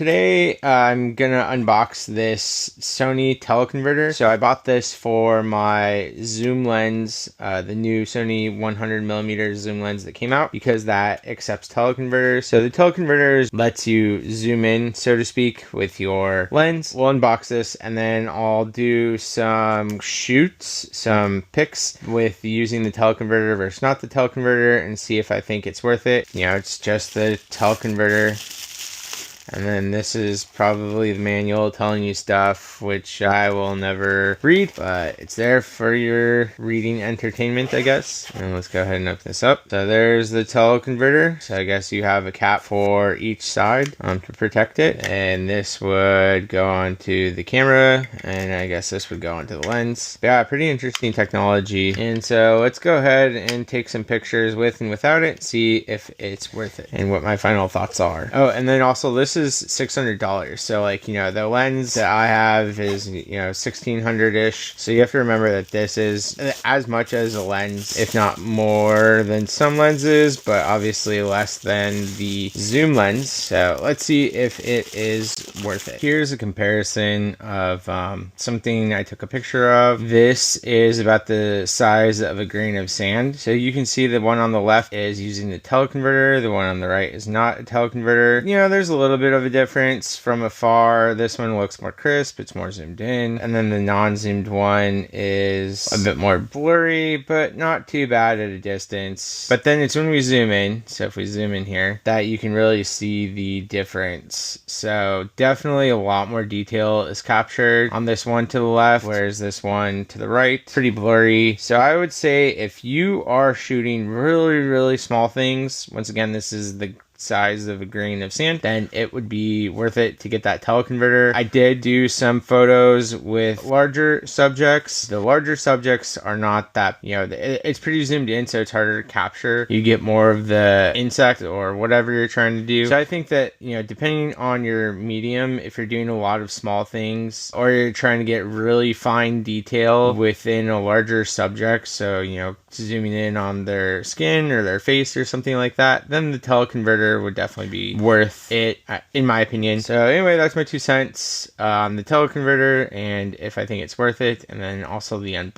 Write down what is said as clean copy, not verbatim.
Today I'm gonna unbox this Sony teleconverter. So I bought this for my zoom lens, the new Sony 100mm zoom lens that came out, because that accepts teleconverters. So the teleconverter lets you zoom in, so to speak, with your lens. We'll unbox this and then I'll do some shoots, some pics with using the teleconverter versus not the teleconverter, and see if I think it's worth it. You know, it's just the teleconverter. And then this is probably the manual telling you stuff, which I will never read, but it's there for your reading entertainment, I guess. And let's go ahead and open this up. So there's the teleconverter. So I guess you have a cap for each side to protect it. And this would go onto the camera, and I guess this would go onto the lens. Yeah, pretty interesting technology. And so let's go ahead and take some pictures with and without it, see if it's worth it and what my final thoughts are. Oh, and then also this is $600. So like, you know, the lens that I have is, you know, $1,600-ish. So you have to remember that this is as much as a lens, if not more than some lenses, but obviously less than the zoom lens. So let's see if it is worth it. Here's a comparison of something I took a picture of. This is about the size of a grain of sand. So you can see the one on the left is using the teleconverter. The one on the right is not a teleconverter. You know, there's a little bit of a difference from afar. This one looks more crisp, it's more zoomed in, and then the non-zoomed one is a bit more blurry, but not too bad at a distance. But then it's when we zoom in, so if we zoom in here, that you can really see the difference. So definitely a lot more detail is captured on this one to the left, whereas this one to the right, pretty blurry. So I would say if you are shooting really small things, once again, this is the size of a grain of sand, then it would be worth it to get that teleconverter. I did do some photos with larger subjects. The larger subjects are not that, you know, it's pretty zoomed in, so it's harder to capture. You get more of the insect or whatever you're trying to do. So I think that, you know, depending on your medium, if you're doing a lot of small things or you're trying to get really fine detail within a larger subject, so, you know, zooming in on their skin or their face or something like that, then the teleconverter would definitely be worth it, in my opinion. So anyway, that's my 2 cents on the teleconverter and if I think it's worth it, and then also the unbox.